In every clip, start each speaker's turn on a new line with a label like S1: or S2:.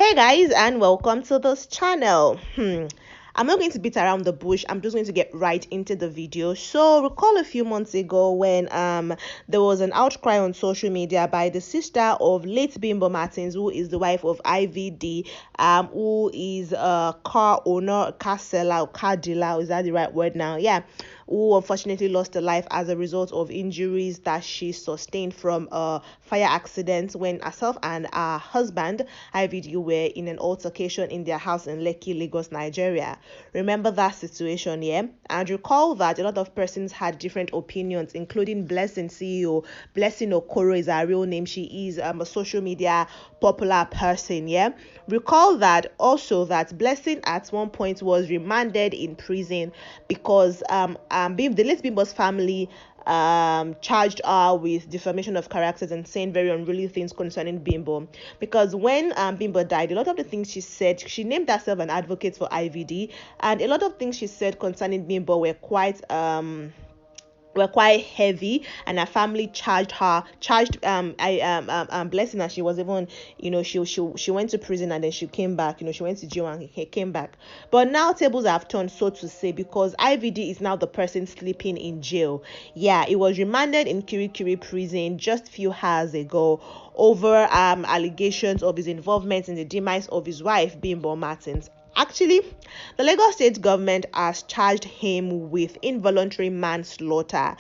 S1: Hey guys, and welcome to this channel. I'm not going to beat around the bush. I'm just going to get right into the video. So recall a few months ago when there was an outcry on social media by the sister of late Bimbo Martins, who is the wife of IVD, who is a car owner, car seller, or car dealer. Is that the right word now? Yeah, who unfortunately lost her life as a result of injuries that she sustained from a fire accident when herself and her husband IVD were in an altercation in their house in Lekki, Lagos, Nigeria. Remember that situation, yeah? And recall that a lot of persons had different opinions, including Blessing CEO. Blessing Okoro is her real name. She is a social media popular person, yeah? Recall that also that Blessing at one point was remanded in prison because the late Bimbo's family charged her with defamation of characters and saying very unruly things concerning Bimbo. Because when Bimbo died, a lot of the things she said, she named herself an advocate for IVD, and a lot of things she said concerning Bimbo were quite heavy, and her family charged Blessing, and she was even, she went to prison and then she came back. She went to jail and he came back. But now tables have turned, so to say, because IVD is now the person sleeping in jail. Yeah, it was remanded in Kirikiri prison just few hours ago over allegations of his involvement in the demise of his wife Bimbo Martins. Actually, the Lagos state government has charged him with involuntary manslaughter,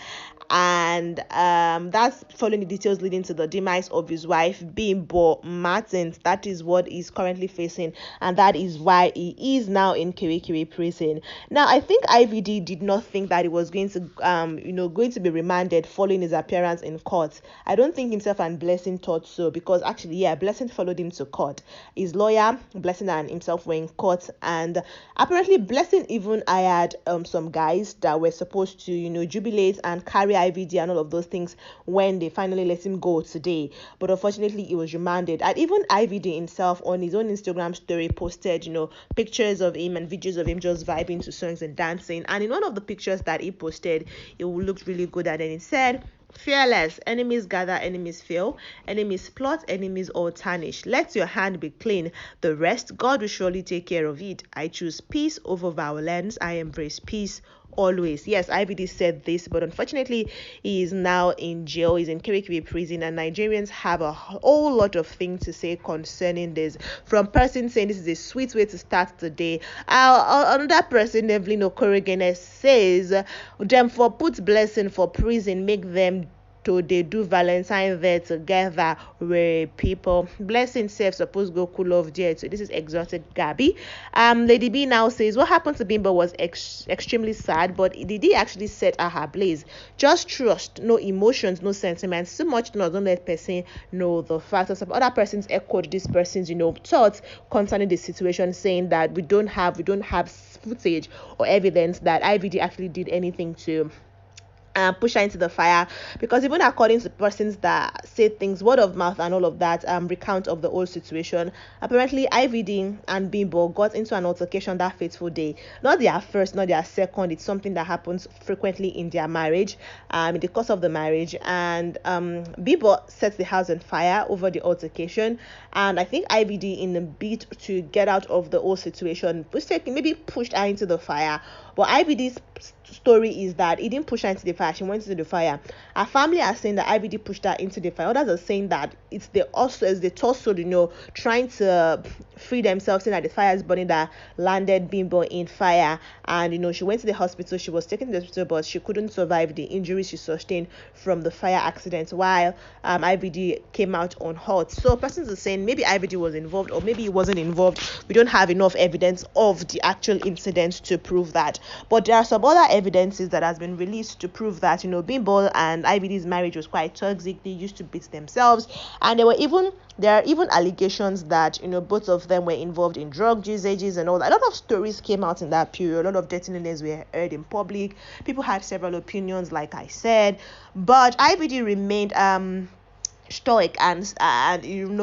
S1: and that's following the details leading to the demise of his wife Bimbo Martins. That is what he's currently facing, and that is why he is now in Kirikiri prison. Now, I think IVD did not think that he was going to be remanded following his appearance in court. I don't think himself and Blessing thought so, because actually, yeah, Blessing followed him to court. His lawyer, Blessing, and himself were in court, and apparently Blessing even hired some guys that were supposed to jubilate and carry IVD and all of those things when they finally let him go today. But unfortunately, he was remanded. And even IVD himself on his own Instagram story posted pictures of him and videos of him just vibing to songs and dancing. And in one of the pictures that he posted, it looked really good, and then it said, "Fearless, enemies gather, enemies fail, enemies plot, enemies all tarnish. Let your hand be clean, the rest God will surely take care of it. I choose peace over violence, I embrace peace always." Yes, IVD said this, but unfortunately he is now in jail. He's in Kirikiri prison, and Nigerians have a whole lot of things to say concerning this. From person saying this is a sweet way to start the day, another person, Evelyn Okorigene, says them for put Blessing for prison, make them they do Valentine there together with people. Blessing self supposed go cool off there. So this is exotic Gabby. Lady B now says what happened to Bimbo was extremely sad, but did he actually set her ablaze? Just trust, no emotions, no sentiments. So much not, don't let person know the facts. Some other persons echoed this person's thoughts concerning the situation, saying that we don't have footage or evidence that IVD actually did anything to push her into the fire, because even according to persons that say things word of mouth and all of that recount of the whole situation, apparently IVD and Bimbo got into an altercation that fateful day. Not their first, not their second. It's something that happens frequently in their marriage, in the course of the marriage. And Bimbo set the house on fire over the altercation, and I think IVD, in the bid to get out of the whole situation, maybe pushed her into the fire. But IVD's story is that he didn't push her into the fire, she went into the fire. Her family are saying that IVD pushed her into the fire. Others are saying that it's the torso, trying to free themselves, saying that the fire is burning, that landed Bimbo in fire. And she went to the hospital, she was taken to the hospital, but she couldn't survive the injuries she sustained from the fire accident, while IVD came out unhurt. So persons are saying maybe IVD was involved, or maybe he wasn't involved. We don't have enough evidence of the actual incident to prove that. But there are some other evidences that has been released to prove that Bimbo and IVD's marriage was quite toxic. They used to beat themselves, and there are even allegations that both of them were involved in drug usages and all that. A lot of stories came out in that period. A lot of dirty names were heard in public. People had several opinions, like I said, but IVD remained stoic and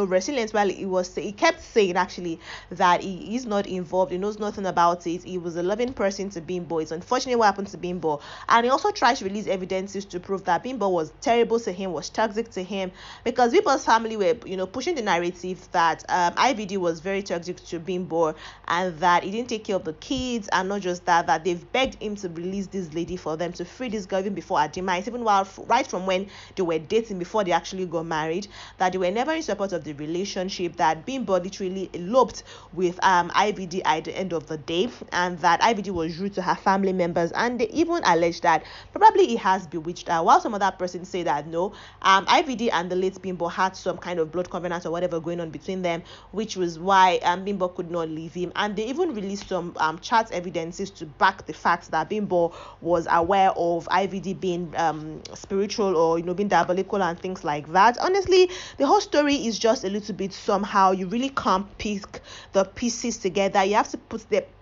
S1: resilient. While he kept saying actually that he is not involved, he knows nothing about it, he was a loving person to Bimbo. It's unfortunate what happened to Bimbo, and he also tried to release evidences to prove that Bimbo was terrible to him, was toxic to him, because Bimbo's family were pushing the narrative that IVD was very toxic to Bimbo, and that he didn't take care of the kids, and not just that they've begged him to release this lady for them, to free this girl even before her demise, even while right from when they were dating before they actually got married, that they were never in support of the relationship, that Bimbo literally eloped with IVD at the end of the day, and that IVD was rude to her family members, and they even alleged that probably he has bewitched her, while some other persons say that no, IVD and the late Bimbo had some kind of blood covenant or whatever going on between them, which was why Bimbo could not leave him. And they even released some chat evidences to back the fact that Bimbo was aware of IVD being spiritual, or being diabolical and things like that. Honestly, the whole story is just a little bit somehow. You really can't pick the pieces together. You have to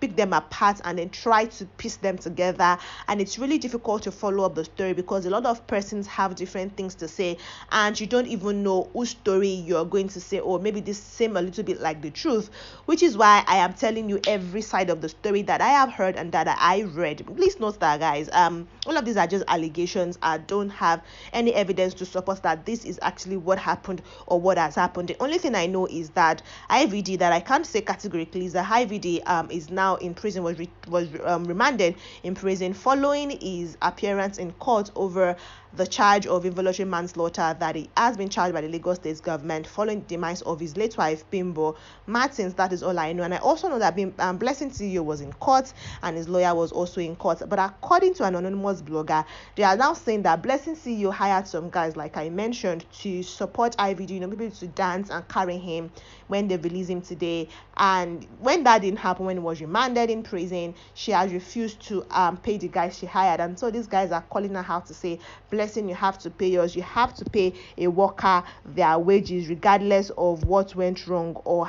S1: pick them apart and then try to piece them together, and it's really difficult to follow up the story because a lot of persons have different things to say, and you don't even know whose story you're going to say, or maybe this seem a little bit like the truth, which is why I am telling you every side of the story that I have heard and that I read. Please note that, guys, all of these are just allegations. I don't have any evidence to support that this is actually what happened or what has happened. The only thing I know is that IVD, that I can't say categorically, is that IVD is now in prison, was remanded in prison following his appearance in court over the charge of involuntary manslaughter that he has been charged by the Lagos State government following the demise of his late wife Bimbo Martins. That is all I know. And I also know that Blessing CEO was in court and his lawyer was also in court. But according to an anonymous blogger, they are now saying that Blessing CEO hired some guys, like I mentioned, to support IVD, maybe to dance and carry him when they release him today. And when that didn't happen, when he was remanded in prison, she has refused to pay the guys she hired. And so these guys are calling her out to say, Blessing, you have to pay yours. You have to pay a worker their wages regardless of what went wrong or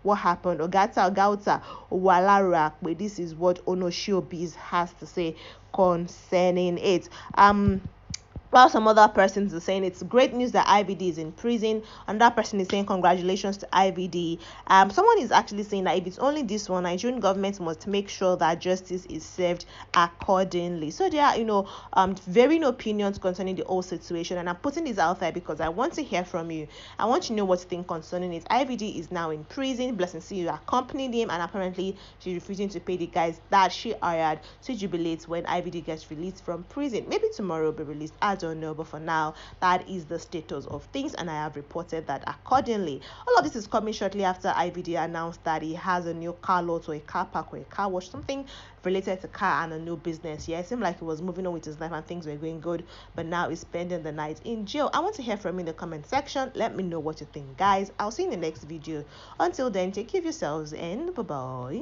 S1: what happened. Ogata Ogauta Walara, but this is what Onoshiobiz has to say concerning it. While some other persons are saying it's great news that IVD is in prison, another person is saying congratulations to IVD. Someone is actually saying that if it's only this one, Nigerian government must make sure that justice is served accordingly. So there are varying opinions concerning the whole situation, and I'm putting this out there because I want to hear from you. I want to know what you think concerning it. IVD is now in prison. Blessing CEO accompanied him, and apparently she's refusing to pay the guys that she hired to jubilate when IVD gets released from prison. Maybe tomorrow will be released. I don't know, but for now, that is the status of things, and I have reported that accordingly. All of this is coming shortly after IVD announced that he has a new car lot or a car park or a car wash, something related to car and a new business. Yeah, it seemed like he was moving on with his life and things were going good, but now he's spending the night in jail. I want to hear from you in the comment section. Let me know what you think, guys. I'll see you in the next video. Until then, take care of yourselves and bye bye.